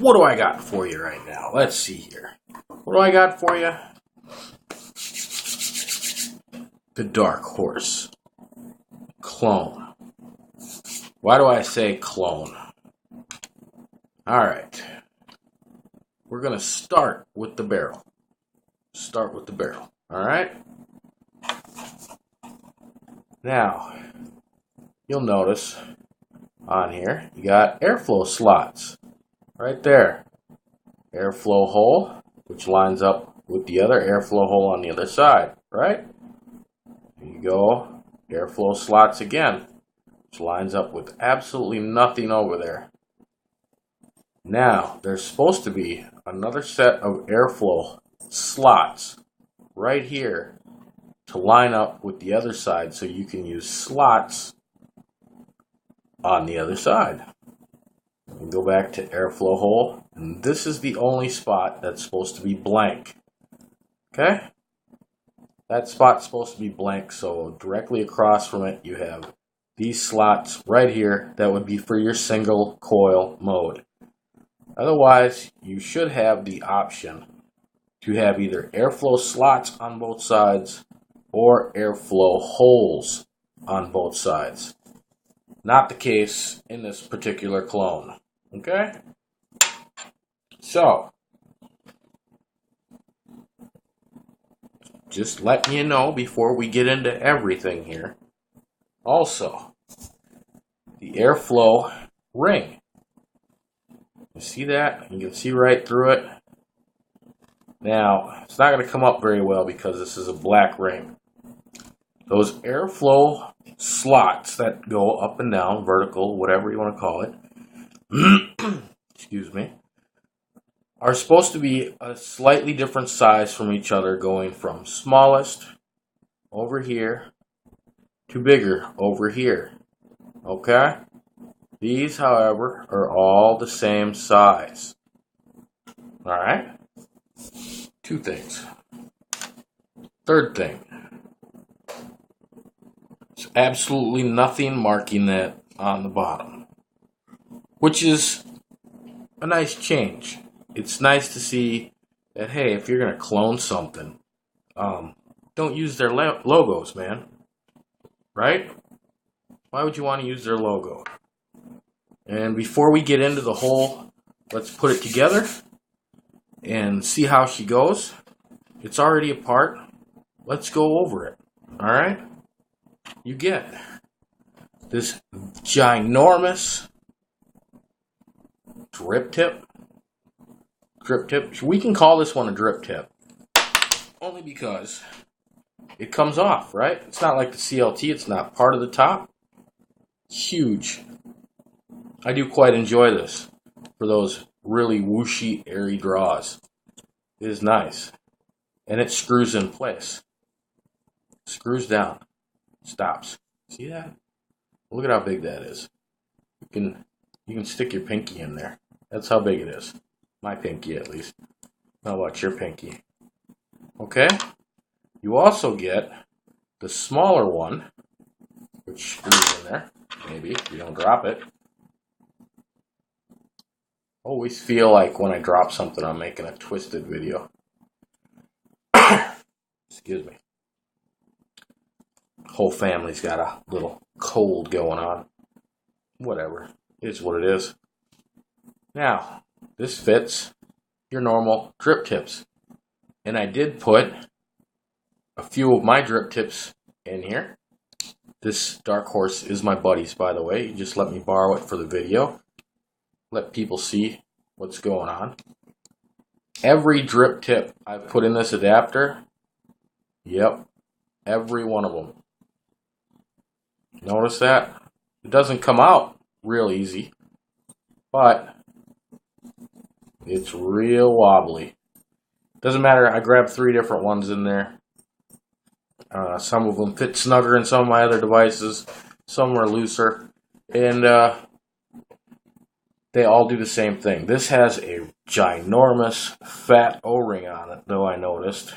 what do I got for you right now? Let's see here. What do I got for you? The Dark Horse clone. Why do I say clone? Alright. We're going to start with the barrel. Alright? Now, you'll notice on here, you got airflow slots. Right there. Airflow hole, which lines up with the other airflow hole on the other side. Right? There you go. Airflow slots again, which lines up with absolutely nothing over there. Now, there's supposed to be another set of airflow slots right here to line up with the other side so you can use slots on the other side. We go back to airflow hole, and this is the only spot that's supposed to be blank. Okay? That spot's supposed to be blank, so directly across from it you have these slots right here that would be for your single coil mode. Otherwise, you should have the option to have either airflow slots on both sides or airflow holes on both sides. Not the case in this particular clone. Okay? So, just letting you know before we get into everything here. Also, the airflow ring. You see that? You can see right through it. Now, it's not going to come up very well because this is a black ring. Those airflow slots that go up and down, vertical, whatever you want to call it, excuse me, are supposed to be a slightly different size from each other, going from smallest over here to bigger over here. Okay? These, however, are all the same size. Alright? Two things. Third thing. There's absolutely nothing marking that on the bottom, which is a nice change. It's nice to see that, hey, if you're going to clone something, don't use their logos, man. Right? Why would you want to use their logo? And before we get into the whole, let's put it together and see how she goes. It's already apart. Let's go over it. Alright? You get this ginormous drip tip. We can call this one a drip tip. Only because it comes off, right? It's not like the CLT. It's not part of the top. Huge. I do quite enjoy this for those really whooshy, airy draws. It is nice. And it screws in place. Screws down. Stops. See that? Look at how big that is. You can stick your pinky in there. That's how big it is. My pinky, at least. How about your pinky? Okay? You also get the smaller one, which screws in there. Maybe, if you don't drop it. Always feel like when I drop something, I'm making a twisted video. Excuse me. Whole family's got a little cold going on. Whatever. It is what it is. Now, this fits your normal drip tips. And I did put a few of my drip tips in here. This Dark Horse is my buddy's, by the way. You just let me borrow it for the video. Let people see what's going on. Every drip tip I've put in this adapter, yep, every one of them. Notice that? It doesn't come out real easy, but it's real wobbly. Doesn't matter, I grabbed 3 different ones in there. Some of them fit snugger in some of my other devices. Some were looser. And they all do the same thing. This has a ginormous fat O-ring on it, though I noticed,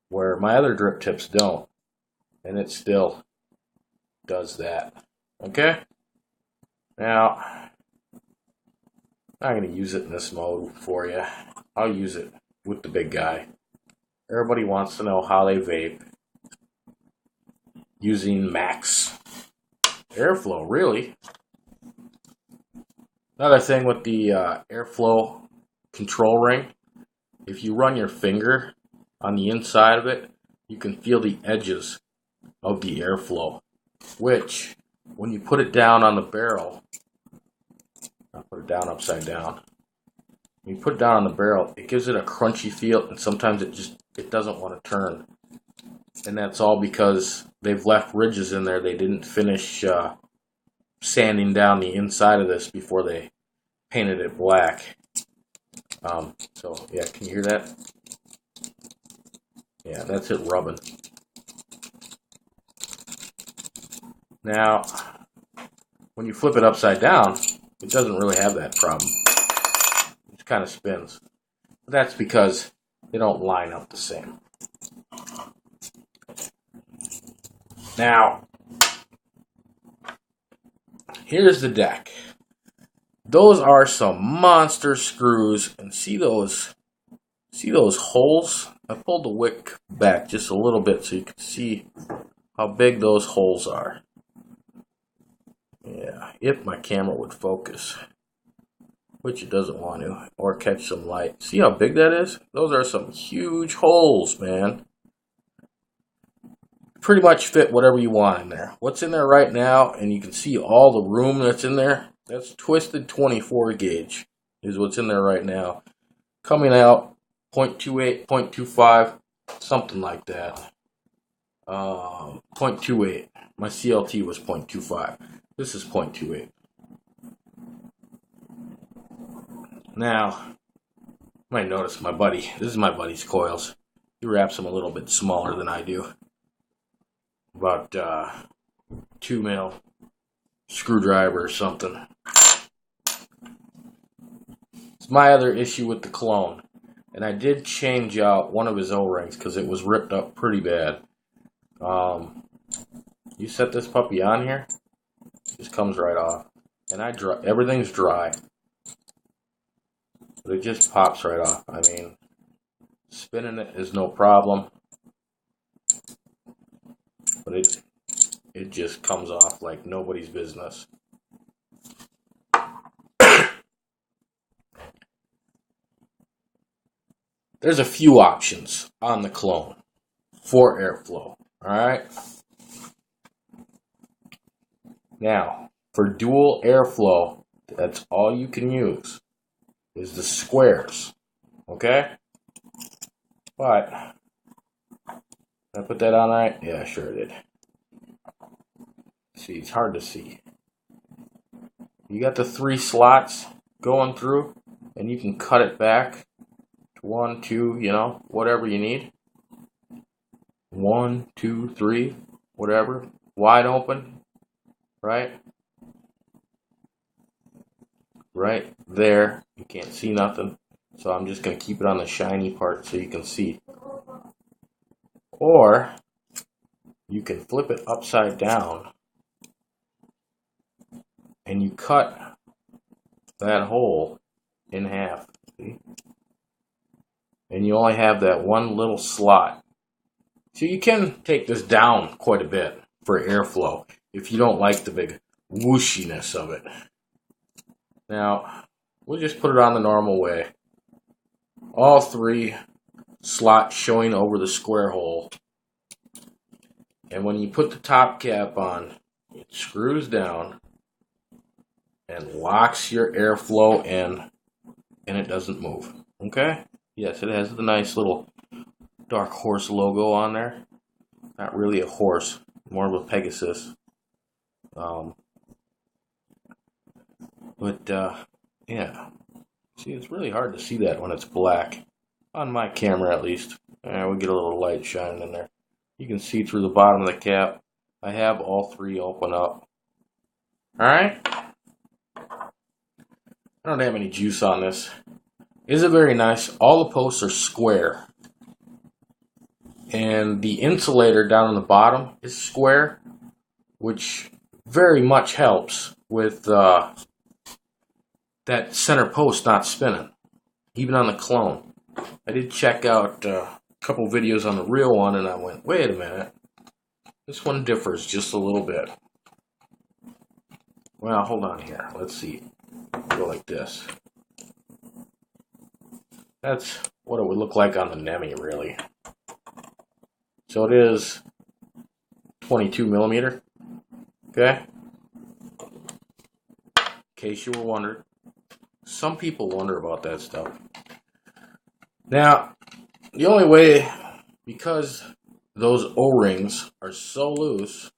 where my other drip tips don't. And it still does that. Okay? Now, I'm not going to use it in this mode for you. I'll use it with the big guy. Everybody wants to know how they vape using max airflow, really. Another thing with the airflow control ring, if you run your finger on the inside of it, you can feel the edges of the airflow, which when you put it down on the barrel, I'll put it down upside down. When you put it down on the barrel, it gives it a crunchy feel, and sometimes it doesn't want to turn. And that's all because they've left ridges in there. They didn't finish sanding down the inside of this before they painted it black. So yeah, can you hear that? Yeah, that's it rubbing. Now, when you flip it upside down, it doesn't really have that problem. It just kind of spins. But that's because they don't line up the same. Now, here's the deck. Those are some monster screws, and see those holes? I pulled the wick back just a little bit so you can see how big those holes are. Yeah, if my camera would focus, which it doesn't want to, or catch some light. See how big that is? Those are some huge holes, man. Pretty much fit whatever you want in there. What's in there right now, and you can see all the room that's in there, that's twisted 24 gauge is what's in there right now. Coming out 0.28, 0.25, something like that. 0.28. My CLT was 0.25. This is 0.28. Now, you might notice my buddy, this is my buddy's coils. He wraps them a little bit smaller than I do. About 2 mil screwdriver or something. It's my other issue with the clone. And I did change out one of his O-rings because it was ripped up pretty bad. You set this puppy on here, it just comes right off. And everything's dry. But it just pops right off. I mean, spinning it is no problem. But it just comes off like nobody's business. There's a few options on the clone for airflow. Alright? Now, for dual airflow, that's all you can use is the squares. Okay? But did I put that on right? Yeah, sure did. See, it's hard to see. You got the 3 slots going through, and you can cut it back to 1, 2, you know, whatever you need. 1, 2, 3, whatever. Wide open, right? Right there. You can't see nothing, so I'm just going to keep it on the shiny part so you can see. Or you can flip it upside down and you cut that hole in half. See? And you only have that one little slot. So you can take this down quite a bit for airflow if you don't like the big whooshiness of it. Now, we'll just put it on the normal way. All 3 slots showing over the square hole. And when you put the top cap on, it screws down and locks your airflow in, and it doesn't move. Okay? Yes, it has the nice little Dark Horse logo on there. Not really a horse, more of a Pegasus. Yeah. See, it's really hard to see that when it's black. On my camera, at least. We get a little light shining in there. You can see through the bottom of the cap. I have all 3 open up. Alright? I don't have any juice on this. Is it very nice? All the posts are square. And the insulator down on the bottom is square, which very much helps with that center post not spinning, even on the clone. I did check out a couple videos on the real one, and I went, wait a minute, this one differs just a little bit. Well, hold on here. Let's see. Go like this. That's what it would look like on the Nemi, really. So it is 22 millimeter. Okay? In case you were wondering. Some people wonder about that stuff. Now, the only way, because those O-rings are so loose,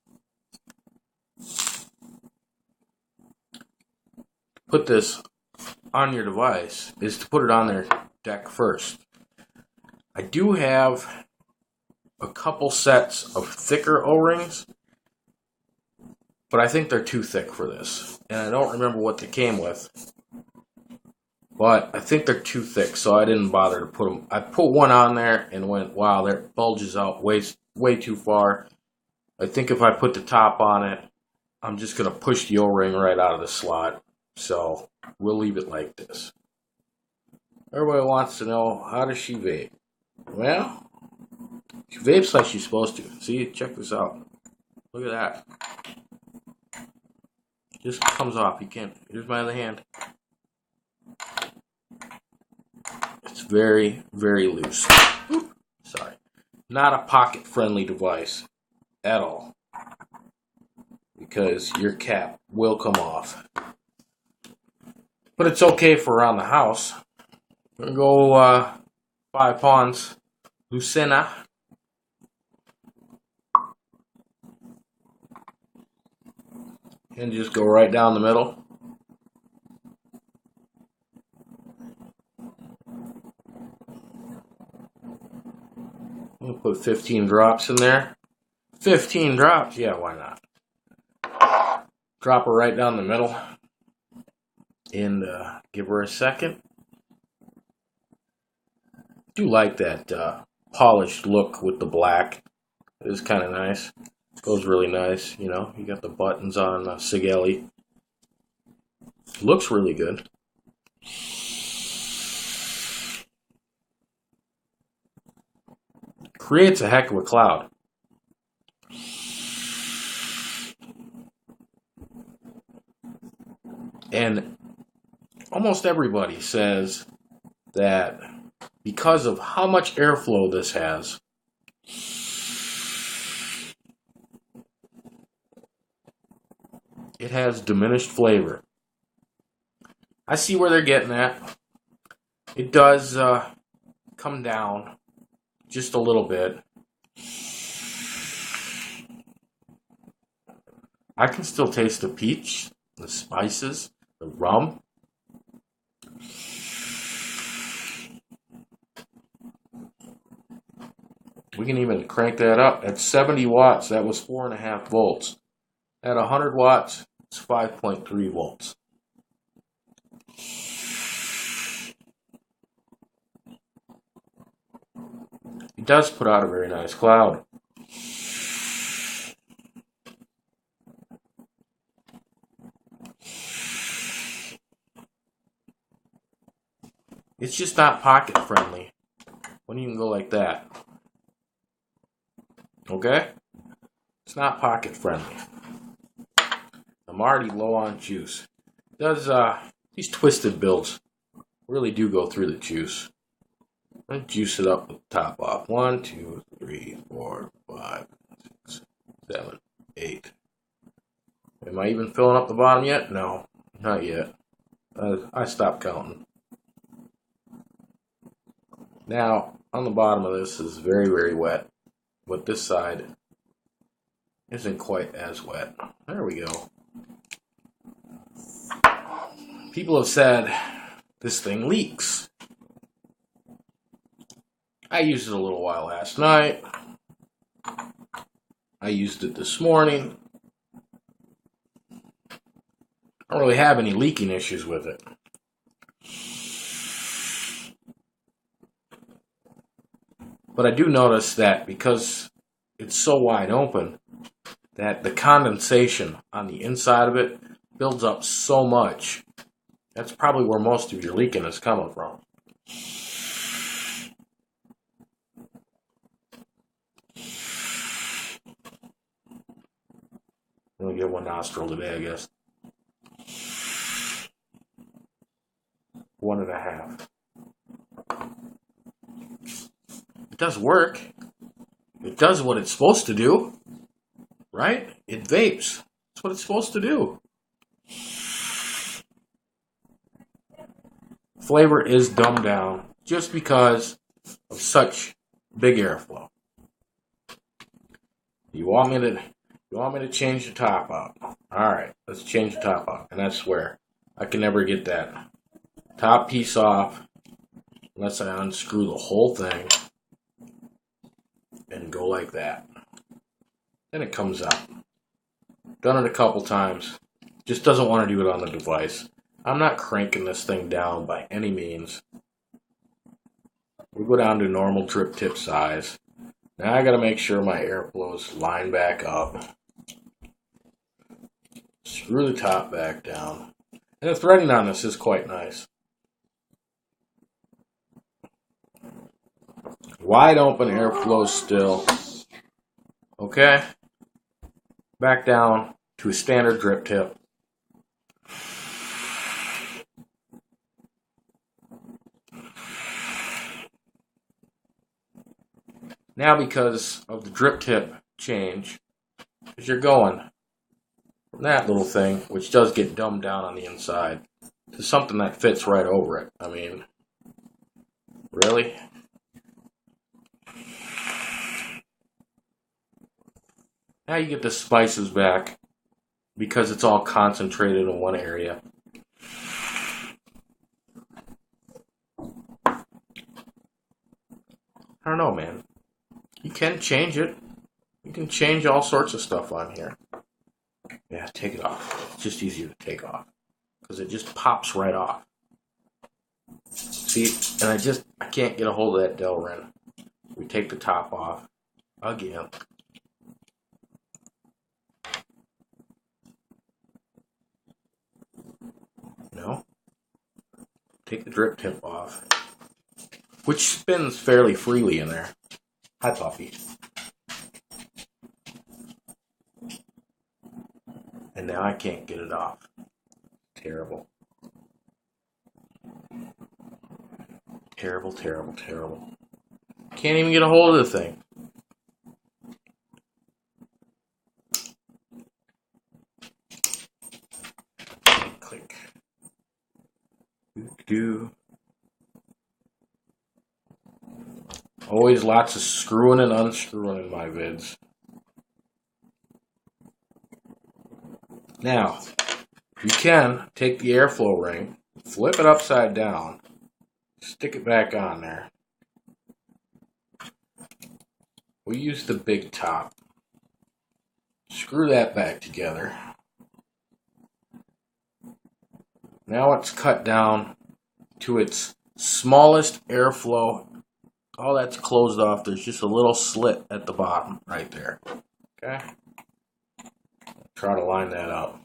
put this on your device is to put it on their deck first. I do have a couple sets of thicker O-rings, but I think they're too thick for this. And I don't remember what they came with, but I think they're too thick, so I didn't bother to put them. I put one on there and went, wow, that bulges out way too far. I think if I put the top on it, I'm just going to push the O-ring right out of the slot. So we'll leave it like this. Everybody wants to know, how does she vape? Well, she vapes like she's supposed to. See, check this out. Look at that. Just comes off. You can't. Here's my other hand. It's very, very loose. Oop, sorry. Not a pocket-friendly device at all, because your cap will come off. But it's okay for around the house. We're going to go 5 Pawns Lucena. And just go right down the middle. We'll put 15 drops in there. 15 drops? Yeah, why not? Drop her right down the middle. And give her a second. I do like that polished look with the black. It is kind of nice. Goes really nice, you know. You got the buttons on Sigelei. Looks really good. Creates a heck of a cloud. And almost everybody says that because of how much airflow this has, it has diminished flavor. I see where they're getting at. It does come down just a little bit. I can still taste the peach, the spices, the rum. We can even crank that up. At 70 watts, that was 4.5 volts. At 100 watts, it's 5.3 volts. It does put out a very nice cloud. It's just not pocket friendly when you can go like that. Okay? It's not pocket friendly. I'm already low on juice. These twisted builds really do go through the juice. Let's juice it up with the top off. 1, 2, 3, 4, 5, 6, 7, 8. Am I even filling up the bottom yet? No, not yet. I stopped counting. Now, on the bottom of this is very, very wet. But this side isn't quite as wet. There we go. People have said this thing leaks. I used it a little while last night. I used it this morning. I don't really have any leaking issues with it. But I do notice that because it's so wide open, that the condensation on the inside of it builds up so much That's probably where most of your leaking is coming from. We'll get one nostril today, I guess. 1.5. It does work. It does what it's supposed to do, right? It vapes. That's what it's supposed to do. Flavor is dumbed down just because of such big airflow. You want me to change the top out? All right, let's change the top out. And I swear, I can never get that top piece off unless I unscrew the whole thing and go like that. Then it comes out. Done it a couple times. Just doesn't want to do it on the device. I'm not cranking this thing down by any means. We go down to normal drip tip size. Now I got to make sure my airflows line back up. Screw the top back down. And the threading on this is quite nice. Wide open airflow still. Okay. Back down to a standard drip tip. Now because of the drip tip change, because you're going from that little thing, which does get dumbed down on the inside, to something that fits right over it. I mean, really? Now you get the spices back because it's all concentrated in one area. I don't know, man. You can change it. You can change all sorts of stuff on here. Yeah, take it off. It's just easier to take off because it just pops right off. See, and I can't get a hold of that Delrin. We take the top off again. No. Take the drip tip off, which spins fairly freely in there. Hi, Puffy. And now I can't get it off. Terrible. Terrible, terrible, terrible. Can't even get a hold of the thing. Click. Do. Always lots of screwing and unscrewing in my vids. Now, you can take the airflow ring, flip it upside down, stick it back on there. We use the big top. Screw that back together. Now it's cut down to its smallest airflow. All that's closed off. There's just a little slit at the bottom right there. Okay? Try to line that up.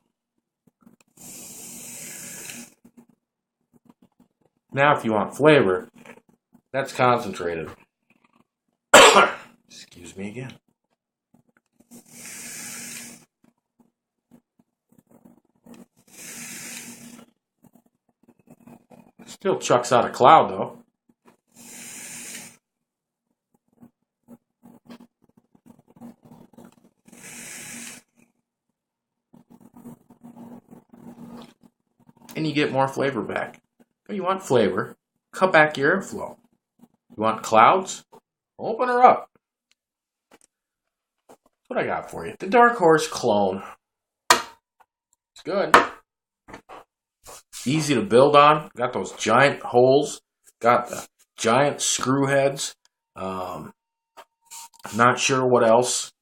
Now if you want flavor, that's concentrated. Excuse me again. Still chucks out a cloud though. And you get more flavor back. If you want flavor, cut back your airflow. You want clouds? Open her up. That's what I got for you. The Dark Horse clone. It's good. Easy to build on. Got those giant holes. Got the giant screw heads. Not sure what else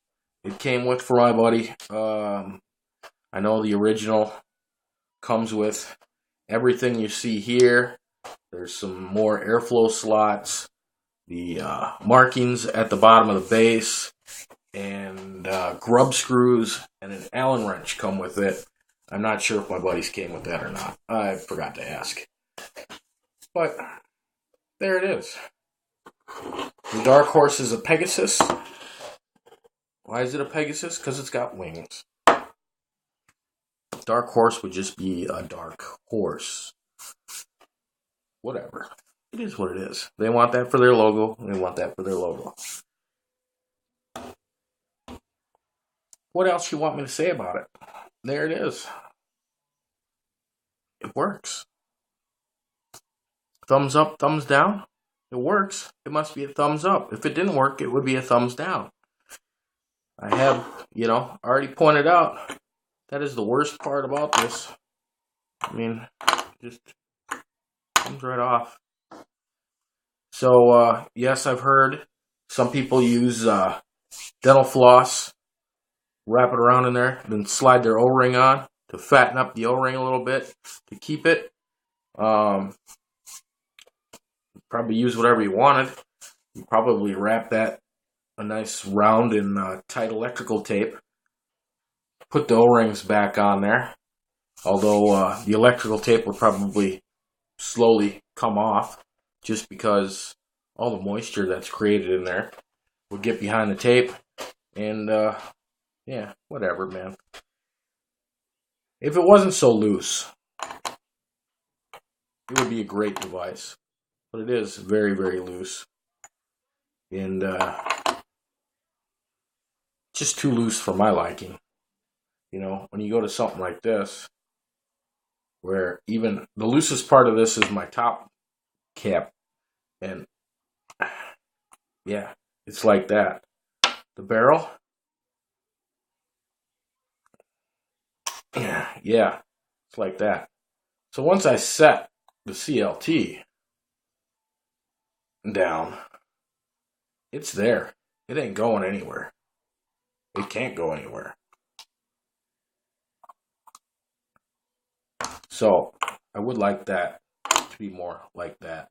it came with for my buddy. I know the original comes with everything you see here. There's some more airflow slots, the markings at the bottom of the base, and grub screws and an Allen wrench come with it. I'm not sure if my buddies came with that or not. I forgot to ask. But there it is. The Dark Horse is a Pegasus. Why is it a Pegasus? Because it's got wings. Dark Horse would just be a dark horse. Whatever. It is what it is. They want that for their logo. They want that for their logo. What else you want me to say about it? There it is. It works. Thumbs up, thumbs down. It works. It must be a thumbs up. If it didn't work, it would be a thumbs down. I have, already pointed out that is the worst part about this. I mean, just comes right off. So, yes, I've heard some people use dental floss, wrap it around in there, then slide their O-ring on to fatten up the O-ring a little bit to keep it. Probably use whatever you wanted. You probably wrap that a nice round in tight electrical tape. Put the O-rings back on there. Although the electrical tape would probably slowly come off just because all the moisture that's created in there would get behind the tape. And yeah, whatever, man. If it wasn't so loose, it would be a great device. But it is very, very loose. And just too loose for my liking. When you go to something like this, where even the loosest part of this is my top cap. And yeah, it's like that. The barrel, yeah, it's like that. So once I set the CLT down, it's there. It ain't going anywhere. It can't go anywhere. So I would like that to be more like that.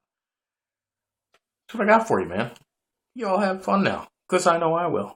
That's what I got for you, man. You all have fun now, because I know I will.